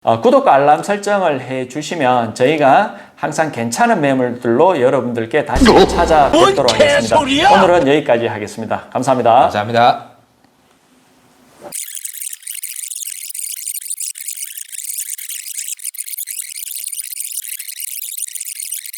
구독과 알람 설정을 해 주시면 저희가 항상 괜찮은 매물들로 여러분들께 다시 찾아뵙도록 하겠습니다. 오늘은 여기까지 하겠습니다. 감사합니다. 감사합니다.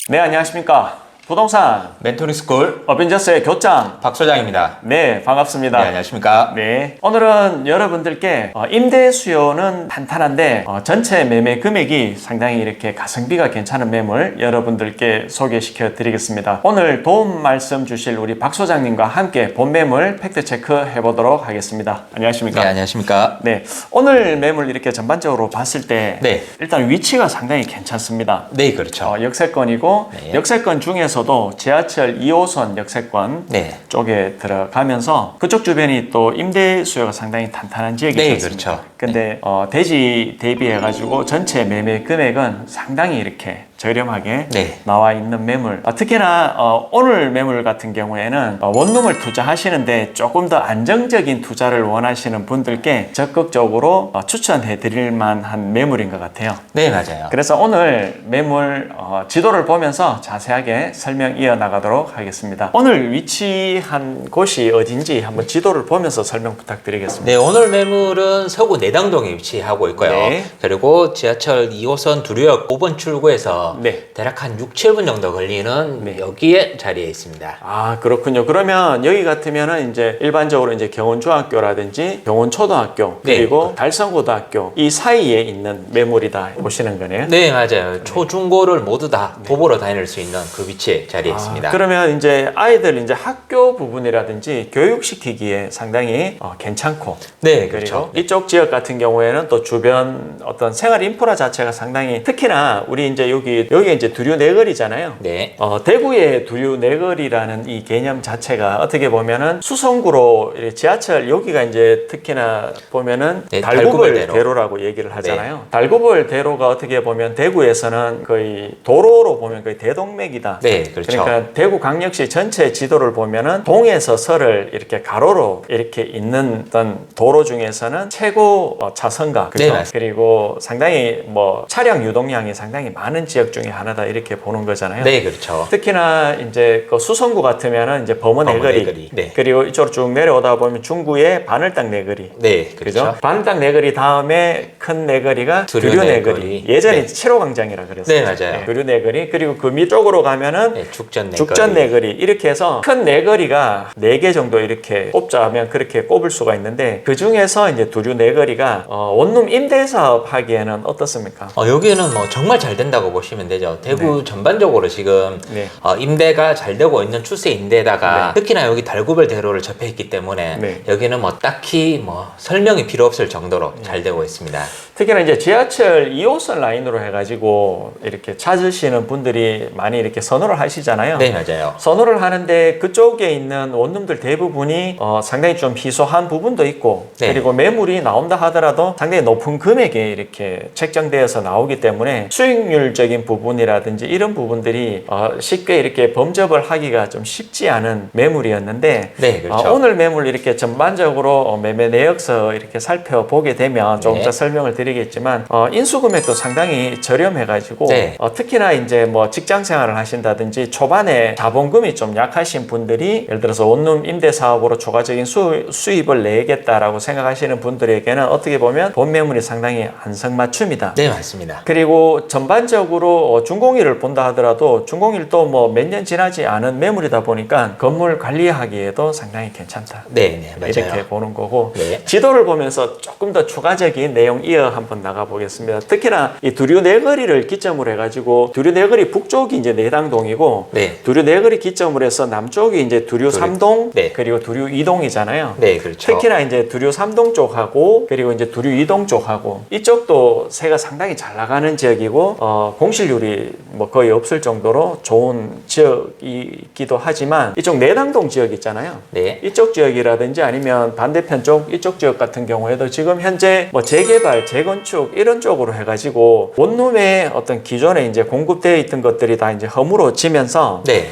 네, 안녕하십니까. 부동산 멘토링스쿨 어벤져스의 교장 박 소장입니다. 네, 반갑습니다. 네, 안녕하십니까. 네, 오늘은 여러분들께 임대 수요는 탄탄한데 전체 매매 금액이 상당히 이렇게 가성비가 괜찮은 매물 여러분들께 소개시켜 드리겠습니다. 오늘 도움 말씀 주실 우리 박 소장님과 함께 본 매물 팩트 체크 해보도록 하겠습니다. 안녕하십니까. 네, 안녕하십니까. 네, 오늘 매물 이렇게 전반적으로 봤을 때 네. 일단 위치가 상당히 괜찮습니다. 네, 그렇죠. 역세권이고 네. 역세권 중에서도 지하철 2호선 역세권 네. 쪽에 들어가면서 그쪽 주변이 또 임대 수요가 상당히 탄탄한 지역이지 네, 않습니까? 그렇죠. 근데 대지 대비해 가지고 전체 매매 금액은 상당히 이렇게 저렴하게 네. 나와 있는 매물. 특히나 오늘 매물 같은 경우에는 원룸을 투자하시는데 조금 더 안정적인 투자를 원하시는 분들께 적극적으로 추천해 드릴 만한 매물인 것 같아요. 네, 맞아요. 그래서 오늘 매물 지도를 보면서 자세하게 설명 이어나가도록 하겠습니다. 오늘 위치한 곳이 어딘지 한번 지도를 보면서 설명 부탁드리겠습니다. 네, 오늘 매물은 서구 내당동에 위치하고 있고요. 네. 그리고 지하철 2호선 두류역 5번 출구에서 네. 대략 한 6, 7분 정도 걸리는 네. 여기에 자리에 있습니다. 아, 그렇군요. 그러면 여기 같으면은 이제 일반적으로 이제 경운중학교라든지 경운초등학교 네. 그리고 달성고등학교 이 사이에 있는 매물이다 보시는 거네요. 네, 맞아요. 초중고를 모두 다 도보로 다닐 수 있는 그 위치에 자리에 있습니다. 그러면 이제 아이들 이제 학교 부분이라든지 교육시키기에 상당히 괜찮고 네, 그리고 그렇죠. 이쪽 지역 같은 경우에는 또 주변 어떤 생활 인프라 자체가 상당히 특히나 우리 이제 여기가 이제 두류 내거리잖아요. 네. 대구의 두류 내거리라는 이 개념 자체가 어떻게 보면은 수성구로 지하철 여기가 이제 특히나 보면은 네, 달구벌대로라고 얘기를 하잖아요. 네. 달구벌대로가 어떻게 보면 대구에서는 거의 도로로 보면 거의 대동맥이다. 네, 그렇죠. 그러니까 대구광역시 전체 지도를 보면은 동에서 서를 이렇게 가로로 이렇게 있는 어떤 도로 중에서는 최고 차선가 그죠? 네, 맞습니다. 그리고 상당히 뭐 차량 유동량이 상당히 많은 지역 중에 하나다 이렇게 보는 거잖아요. 네, 그렇죠. 특히나 이제 그 수성구 같으면은 이제 범어 내거리, 네. 그리고 이쪽으로 쭉 내려오다 보면 중구의 바늘땅 내거리, 네, 그죠? 그렇죠. 바늘땅 내거리 다음에 큰 내거리가 두류 내거리. 예전에 네. 7호 광장이라 그랬어요. 네, 맞아요. 두류 내거리. 그리고 그 밑쪽으로 가면은 네, 죽전 내거리. 죽전 내거리. 이렇게 해서 큰 내거리가 4개 정도 이렇게 꼽자면 그렇게 꼽을 수가 있는데 그 중에서 이제 두류 내거리가 원룸 임대 사업 하기에는 어떻습니까? 여기는 뭐 정말 잘 된다고 보시면 되죠. 대구 전반적으로 지금 네. 임대가 잘 되고 있는 추세인데다가 네. 특히나 여기 달구별 대로를 접해 있기 때문에 네. 여기는 뭐 딱히 뭐 설명이 필요 없을 정도로 잘 되고 있습니다. 특히나 이제 지하철 2호선 라인으로 해가지고 이렇게 찾으시는 분들이 많이 이렇게 선호를 하시잖아요. 네, 맞아요. 선호를 하는데 그쪽에 있는 원룸들 대부분이 상당히 좀 희소한 부분도 있고 네. 그리고 매물이 나온다 하더라도 상당히 높은 금액에 이렇게 책정되어서 나오기 때문에 수익률적인 부분이라든지 이런 부분들이 쉽게 이렇게 범접을 하기가 좀 쉽지 않은 매물이었는데 네, 그렇죠. 오늘 매물 이렇게 전반적으로 매매 내역서 이렇게 살펴보게 되면 조금 네. 더 설명을 드리겠지만 인수금액도 상당히 저렴해가지고 네. 특히나 이제 뭐 직장 생활을 하신다든지 초반에 자본금이 좀 약하신 분들이 예를 들어서 원룸 임대 사업으로 초과적인 수입을 내겠다라고 생각하시는 분들에게는 어떻게 보면 본 매물이 상당히 안성맞춤이다. 네, 맞습니다. 그리고 전반적으로 준공일을 본다 하더라도 준공일도 뭐 몇 년 지나지 않은 매물이다 보니까 건물 관리하기에도 상당히 괜찮다. 네, 네, 맞아요. 이렇게 보는 거고 네. 지도를 보면서 조금 더 추가적인 내용 이어 한번 나가 보겠습니다. 특히나 이 두류 내거리를 기점으로 해가지고 두류 내거리 북쪽이 이제 내당동이고 네. 두류 내거리 기점으로 해서 남쪽이 이제 두류 3동 네. 그리고 두류 2동이잖아요. 네, 그렇죠. 특히나 이제 두류 3동 쪽하고 그리고 이제 두류 2동 쪽하고 이쪽도 새가 상당히 잘 나가는 지역이고 공실률이 뭐 거의 없을 정도로 좋은 지역이기도 하지만 이쪽 내당동 지역 있잖아요. 네. 이쪽 지역이라든지 아니면 반대편 쪽 이쪽 지역 같은 경우에도 지금 현재 뭐 재개발, 재건축 이런 쪽으로 해가지고 원룸에 어떤 기존에 이제 공급되어 있던 것들이 다 이제 허물어지면서 네.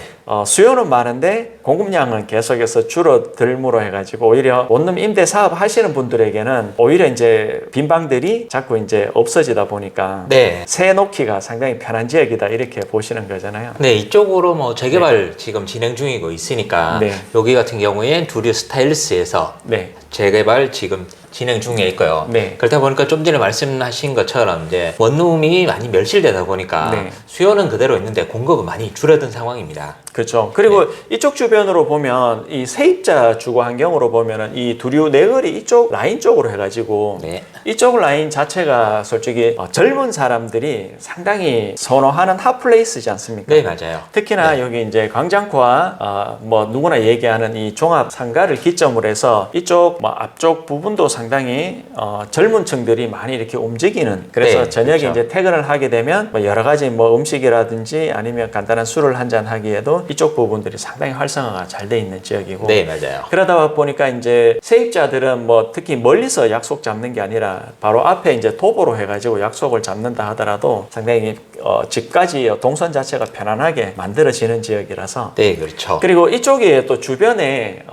수요는 많은데 공급량은 계속해서 줄어들므로 해가지고 오히려 원룸 임대 사업 하시는 분들에게는 오히려 이제 빈 방들이 자꾸 이제 없어지다 보니까 네. 새 놓기가 상당히 편한 지역이다 이렇게 보시는 거잖아요. 네, 이쪽으로 뭐 재개발 지금 진행 중이고 있으니까 네. 여기 같은 경우엔 두류 스타일스에서 네. 재개발 지금 진행 중에 있고요. 네. 그렇다 보니까 좀 전에 말씀하신 것처럼 이제 원룸이 많이 멸실되다 보니까 네. 수요는 그대로 있는데 공급은 많이 줄어든 상황입니다. 그렇죠. 그리고 이쪽 주변으로 보면 이 세입자 주거 환경으로 보면은 이 두류 내거리 이쪽 라인 쪽으로 해가지고 네. 이쪽 라인 자체가 솔직히 젊은 사람들이 상당히 선호하는 핫플레이스지 않습니까? 네, 맞아요. 특히나 네. 여기 이제 광장과 뭐 누구나 얘기하는 이 종합 상가를 기점으로 해서 이쪽 뭐 앞쪽 부분도 상당히 젊은 층들이 많이 이렇게 움직이는 그래서 네, 저녁에 그렇죠. 이제 퇴근을 하게 되면 뭐 여러 가지 뭐 음식이라든지 아니면 간단한 술을 한잔 하기에도 이쪽 부분들이 상당히 활성화가 잘 돼 있는 지역이고 네, 맞아요. 그러다 보니까 이제 세입자들은 뭐 특히 멀리서 약속 잡는 게 아니라 바로 앞에 이제 도보로 해가지고 약속을 잡는다 하더라도 상당히 집까지 동선 자체가 편안하게 만들어지는 지역이라서 네, 그렇죠. 그리고 이쪽에 또 주변에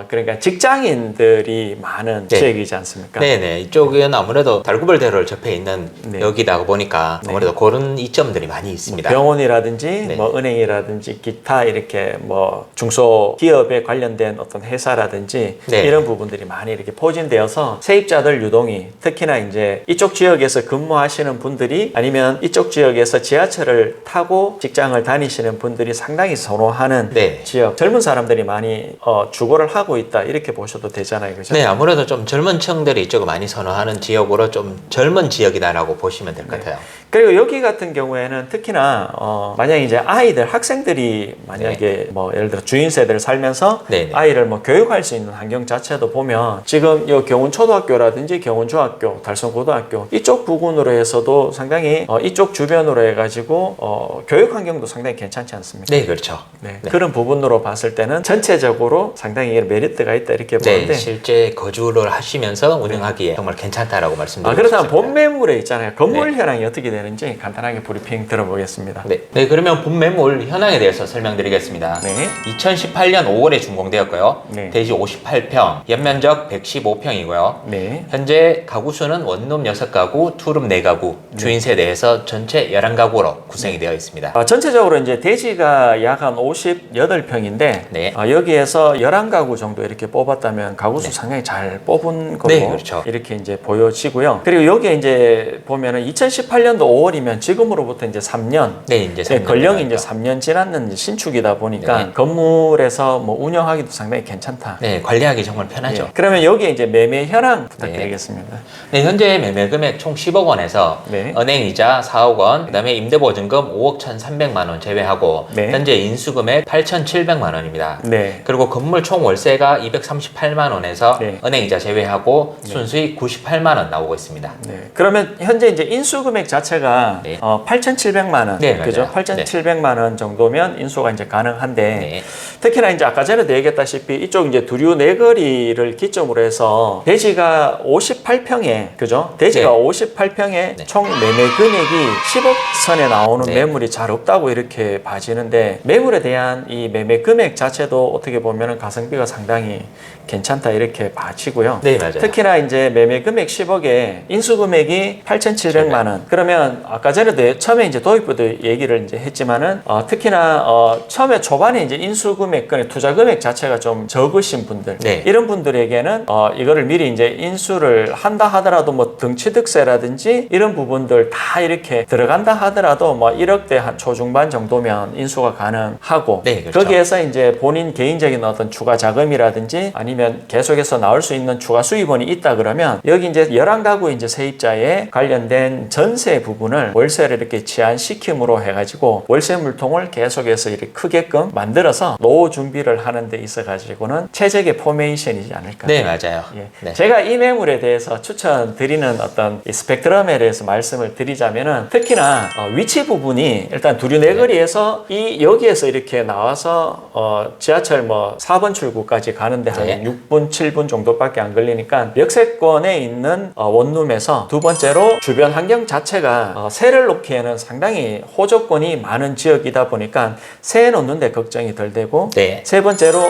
그러니까 직장인들이 많은 네. 지역이지 않습니까? 네네, 이쪽은 아무래도 달구벌대로를 접해 있는 네. 여기다 보니까 아무래도 그런 이점들이 많이 있습니다. 병원이라든지 네. 뭐 은행이라든지 기타 이렇게 뭐 중소기업에 관련된 어떤 회사라든지 네. 이런 부분들이 많이 이렇게 포진되어서 세입자들 유동이 특히나 이제 이쪽 지역에서 근무하시는 분들이 아니면 이쪽 지역에서 지하철을 타고 직장을 다니시는 분들이 상당히 선호하는 네. 지역 젊은 사람들이 많이 주거를 하고 있다 이렇게 보셔도 되잖아요, 그죠? 네, 아무래도 좀 젊은 층들이 이쪽을 많이 선호하는 지역으로 좀 젊은 지역이다라고 보시면 될 것 같아요. 그리고 여기 같은 경우에는 특히나 만약에 이제 아이들 학생들이 만약에 뭐 예를 들어 주인 세대를 살면서 네네. 아이를 뭐 교육할 수 있는 환경 자체도 보면 지금 요 경운초등학교라든지 경운중학교, 달성고등학교 이쪽 부근으로 해서도 상당히 이쪽 주변으로 해가지고 교육 환경도 상당히 괜찮지 않습니까? 네, 그렇죠. 네. 네. 그런 부분으로 봤을 때는 전체적으로 상당히 메리트가 있다 이렇게 네, 보는데 실제 거주를 하시면서 운영하기에 정말 괜찮다라고 말씀드리고 그렇다면 싶습니다. 본 매물에 있잖아요. 건물 현황이 어떻게 되는지 간단하게 브리핑 들어보겠습니다. 네, 그러면 본 매물 현황에 대해서 설명드리겠습니다. 네. 2018년 5월에 준공되었고요. 네. 대지 58평, 연면적 115평이고요. 네. 현재 가구 수는 원룸 6가구, 투룸 4가구, 주인 세대에서 전체 11가구로 구성이 되어 있습니다. 전체적으로 이제 대지가 약 한 58평인데 네. 여기에서 11가구 정도 이렇게 뽑았다면 가구수 상당히 잘 뽑은 걸로 네, 그렇죠. 이렇게 이제 보여지고요. 그리고 여기에 이제 보면은 2018년도 5월이면 지금으로부터 이제 3년 네, 이제 3년 권령이 이제 지났죠. 3년 지났는 이제 신축이다 보니까 네. 건물에서 뭐 운영하기도 상당히 괜찮다. 네, 관리하기 정말 편하죠. 예. 그러면 여기에 이제 매매 현황 부탁드리겠습니다. 네, 현재 매매 금액 총 10억 원에서 네. 은행이자 4억 원, 그다음에 임대보증금 5억 1,300만 원 제외하고 네. 현재 인수금액 8,700만 원입니다. 네. 그리고 건물 총 월세가 238만 원에서 네. 은행이자 제외하고 순수익 98만 원 나오고 있습니다. 네. 그러면 현재 이제 인수 금액 자체가 네. 8,700만 원, 네, 그죠? 맞아요. 8,700만 원 정도면 인수가 이제 가능한데 네. 특히나 이제 아까 전에도 얘기했다시피 이쪽 이제 두류 내거리를 기점으로 해서 대지가 58평에 그죠? 대지가 네. 58평에 네. 총 매매 금액이 10억 선에 나오는 네. 매물이 잘 없다고 이렇게 봐지는데 매물에 대한 이 매매 금액 자체도 어떻게 보면은 가성비가 상당히 괜찮다 이렇게 봐지고요. 네, 맞아요. 특히나 이제 매매 금액 10억에 인수 금액이 8,700만 원. 그러면 아까 전에도 처음에 이제 도입부도 얘기를 이제 했지만은 특히나 처음에 초반에 이제 인수 금액권의 투자 금액 자체가 좀 적으신 분들 네. 이런 분들에게는 이거를 미리 이제 인수를 한다 하더라도 뭐 등취득세라든지 이런 부분들 다 이렇게 들어간다 하더라도 뭐 1억대 한 초중반 정도면 인수가 가능하고 네, 그렇죠. 거기에서 이제 본인 개인적인 어떤 추가 자금이라든지 아니면 계속해서 나올 수 있는 추가 수입원이 있다 그러면 여기 이제 11가구 이제 세입자에 관련된 전세 부분을 월세를 이렇게 제한시킴으로 해가지고 월세 물통을 계속해서 이렇게 크게끔 만들어서 노후 준비를 하는 데 있어 가지고는 최적의 포메이션이지 않을까. 네, 맞아요. 예. 네. 제가 이 매물에 대해서 추천드리는 어떤 이 스펙트럼에 대해서 말씀을 드리자면은 특히나 위치 부분이 일단 두류 내거리에서 이 여기에서 이렇게 나와서 지하철 뭐 4번 출구까지 가는데 한 네. 6분, 7분 정도밖에 안 걸리니까 보니까 역세권에 있는 원룸에서 두 번째로 주변 환경 자체가 세를 놓기에는 상당히 호조권이 많은 지역이다 보니까 세 놓는데 걱정이 덜 되고 네. 세 번째로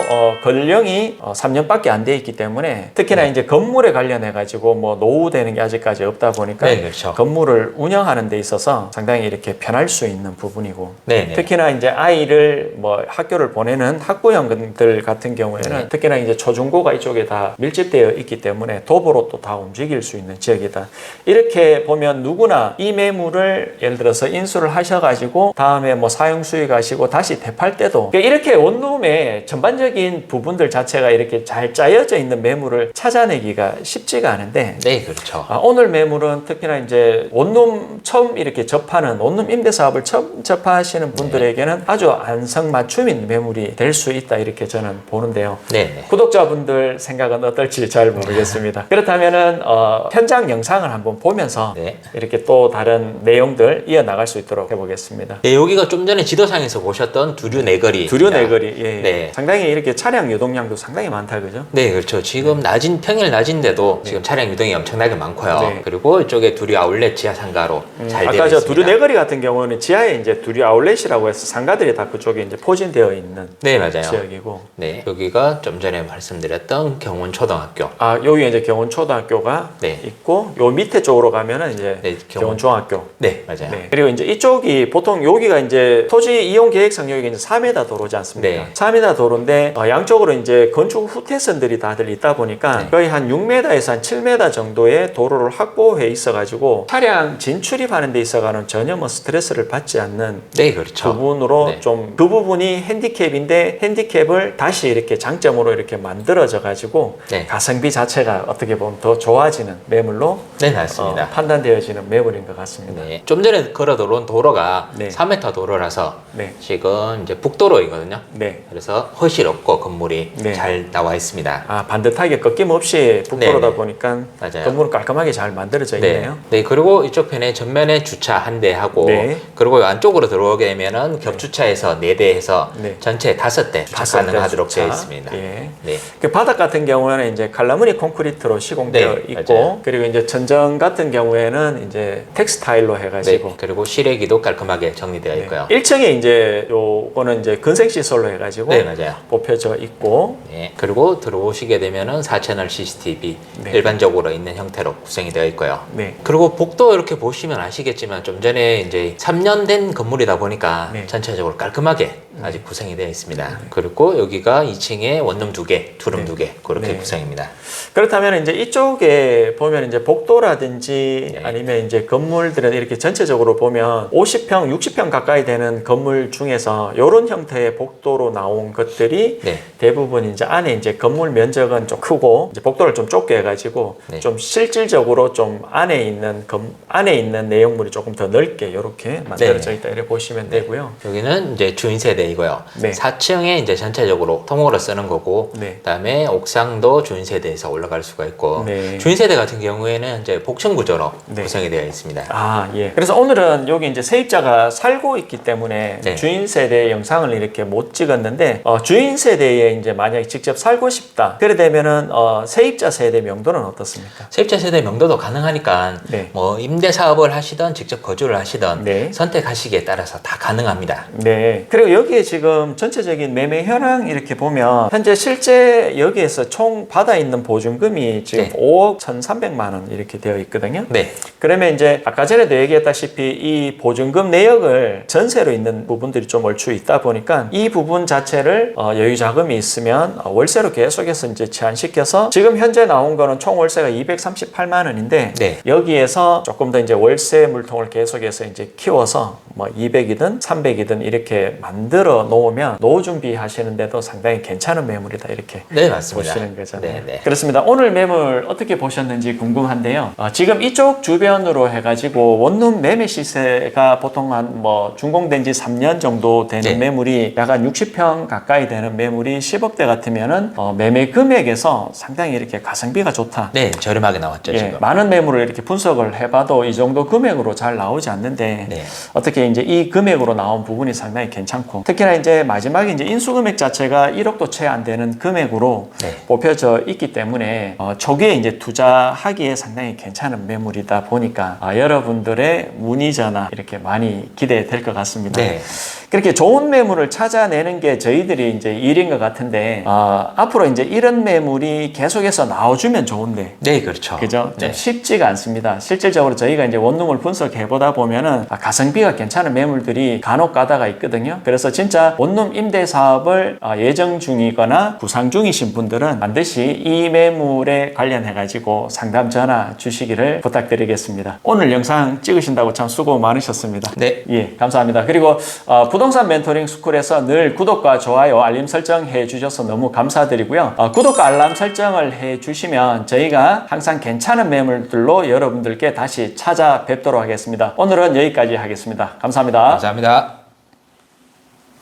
건령이 3년밖에 안 돼 있기 때문에 특히나 이제 건물에 관련해 가지고 뭐 노후되는 게 아직까지 없다 보니까 네, 그렇죠. 건물을 운영하는 데 있어서 상당히 이렇게 편할 수 있는 부분이고 네, 네. 특히나 이제 아이를 뭐 학교를 보내는 학부형들 같은 경우에는 네. 특히나 이제 초중고가 이쪽에 다 밀집되어 있기 때문에 도보로 또 다 움직일 수 있는 지역이다. 이렇게 보면 누구나 이 매물을 예를 들어서 인수를 하셔가지고 다음에 뭐 사용 수익하시고 다시 되팔 때도 그러니까 이렇게 원룸의 전반적인 부분들 자체가 이렇게 잘 짜여져 있는 매물을 찾아내기가 쉽지가 않은데 네, 그렇죠. 오늘 매물은 특히나 이제 원룸 처음 이렇게 접하는 원룸 임대 사업을 처음 접하시는 분들에게는 아주 안성맞춤인 매물이 될 수 있다 이렇게 저는 보는데요. 네, 네. 구독자분들 생각은 어떨지 잘 모르겠습니다. 그렇다면은 현장 영상을 한번 보면서 네. 이렇게 또 다른 내용들 이어나갈 수 있도록 해보겠습니다. 네, 여기가 좀 전에 지도상에서 보셨던 두류 내거리. 두류 내거리, 예, 예. 네. 상당히 이렇게 차량 유동량도 상당히 많다, 그죠? 네, 그렇죠. 지금 평일 낮인데도 지금 차량 유동이 엄청나게 많고요. 네. 그리고 이쪽에 두류 아울렛 지하 상가로 잘 되어 아까 있습니다. 저 두류 내거리 같은 경우는 지하에 이제 두류 아울렛이라고 해서 상가들이 다 그쪽에 이제 포진되어 있는 네, 맞아요. 지역이고. 네, 여기가 좀 전에 말씀드렸던 경운초등학교. 여기 이제 경운초등학교가 네. 있고, 요 밑에 쪽으로 가면은 이제 네, 경운중학교. 네, 맞아요. 네. 그리고 이제 이쪽이 보통 여기가 이제 토지 이용 계획상 여기가 이제 4m 도로지 않습니까? 네. 4m 도로인데 양쪽으로 이제 건축 후퇴선들이 다들 있다 보니까 네. 거의 한 6m에서 한 7m 정도의 도로를 확보해 있어가지고 차량 진출입하는 데 있어가는 전혀 뭐 스트레스를 받지 않는 네, 그렇죠. 부분으로 네. 좀 그 부분이 핸디캡인데 핸디캡을 다시 이렇게 장점으로 이렇게 만들어져 가지고 네. 가성비 자체가 어떻게 보면 더 좋아지는 매물로 네, 맞습니다. 판단되어지는 매물인 것 같습니다. 네. 좀 전에 걸어 들어온 도로가 네. 3m 도로라서 네. 지금 이제 북도로이거든요. 네. 그래서 허실 없고 건물이 네. 잘 나와 있습니다. 반듯하게 꺾임없이 북도로다 네네. 보니까 맞아요. 건물은 깔끔하게 잘 만들어져 있네요. 네, 그리고 이쪽 편에 전면에 주차 한 대 하고 네. 그리고 안쪽으로 들어오게 되면은 겹주차에서 4대 해서 네. 전체 5대 주차 5대 가능하도록 주차. 되어 있습니다. 예. 네. 그 바닥 같은 경우에는 이제 칼라무니 콘크리트로 시공되어 네, 있고 맞아요. 그리고 이제 천정 같은 경우에는 이제 텍스타일로 해가지고 네. 그리고 실외기도 깔끔하게 정리되어 있고요. 1층에 이제 요거는 이제 근생 시설로 해가지고 네, 맞아요. 뽑혀져 있고 네. 그리고 들어오시게 되면은 4채널 CCTV 네. 일반적으로 있는 형태로 구성이 되어 있고요. 네. 그리고 복도 이렇게 보시면 아시겠지만 좀 전에 이제 3년 된 건물이다 보니까 네. 전체적으로 깔끔하게 아직 구성이 되어 있습니다. 그리고 여기가 2층에 원룸 2개, 투룸 네. 2개 그렇게 네. 구성입니다. 그렇다면 이제 이쪽에 보면 이제 복도라든지 네. 아니면 이제 건물들은 이렇게 전체적으로 보면 50평, 60평 가까이 되는 건물 중에서 이런 형태의 복도로 나온 것들이 네. 대부분 이제 안에 이제 건물 면적은 좀 크고 이제 복도를 좀 좁게 해가지고 네. 좀 실질적으로 좀 안에 있는 내용물이 조금 더 넓게 이렇게 만들어져 있다 이렇게 보시면 되고요. 여기는 이제 주인 세대이고요. 네. 4층에 이제 전체적으로 통으로 쓰는 거고, 네. 그다음에 옥상도 주인 세대에서 올라갈 수가 있고, 네. 주인 세대 같은 경우에는 이제 복층 구조로 네. 구성이 되어 있습니다. 예. 그래서 오늘은 여기 이제 세입자가 살고 있기 때문에 네. 주인 세대 영상을 이렇게 못 찍었는데 주인 세대에 이제 만약에 직접 살고 싶다. 그래 되면은 세입자 세대 명도는 어떻습니까? 세입자 세대 명도도 가능하니까 네. 뭐 임대 사업을 하시던 직접 거주를 하시던 네. 선택하시기에 따라서 다 가능합니다. 네. 그리고 여기에 지금 전체적인 매매 현황 이렇게 보면 현재 실제 여기에서 총 받아 있는 보증금이 지금 네. 5억 1,300만 원 이렇게 되어 있거든요. 네. 그러면 이제 아까 전에도 얘기했다시피 이 보증금 내역을 전세로 있는 부분들이 좀 얼추 있다 보니까 이 부분 자체를 여유 자금이 있으면 월세로 계속해서 이제 제한시켜서 지금 현재 나온 거는 총 월세가 238만 원인데 네. 여기에서 조금 더 이제 월세 물통을 계속해서 이제 키워서 뭐 200이든 300이든 이렇게 만들어 놓으면 노후 준비하시는데도 상당히 괜찮은 매물이다 이렇게 네, 맞습니다. 보시는 거잖아요. 네, 네. 그렇습니다. 오늘 매물 어떻게 보셨는지 궁금한데요. 지금 이쪽 주변으로 해가지고 원룸 매매 시세가 보통 한 뭐 준공된 지 3년 정도 되는 네. 매물이 약간 60평 가까이 되는 매물이 10억대 같으면은 매매 금액에서 상당히 이렇게 가성비가 좋다. 네, 저렴하게 나왔죠, 예, 지금. 많은 매물을 이렇게 분석을 해봐도 이 정도 금액으로 잘 나오지 않는데 네. 어떻게 이제 이 금액으로 나온 부분이 상당히 괜찮고 특히나 이제 마지막에 이제 인수금액 자체가 1억도 채 안 되는 금액으로 네. 뽑혀져 있기 때문에 초기에 이제 투자하기에 상당히 괜찮은 매물이다 보니까 여러분들의 문의 전화 이렇게 많이 기대될 것 같습니다. 네. 그렇게 좋은 매물을 찾아내는 게 저희들이 이제 일인 것 같은데 앞으로 이제 이런 매물이 계속해서 나와주면 좋은데 네, 그렇죠. 그죠? 좀 네. 쉽지가 않습니다. 실질적으로 저희가 이제 원룸을 분석해 보다 보면은 가성비가 괜찮은 매물들이 간혹 가다가 있거든요. 그래서 진짜 원룸 임대 사업을 예정 중이거나 구상 중이신 분들은 반드시 이 매물에 관련해 가지고 상담 전화 주시기를 부탁드리겠습니다. 오늘 영상 찍으신다고 참 수고 많으셨습니다. 네. 예, 감사합니다. 그리고 부동산 멘토링 스쿨에서 늘 구독과 좋아요, 알림 설정 해 주셔서 너무 감사드리고요. 구독과 알람 설정을 해 주시면 저희가 항상 괜찮은 매물들로 여러분들께 다시 찾아뵙도록 하겠습니다. 오늘은 여기까지 하겠습니다. 감사합니다. 감사합니다.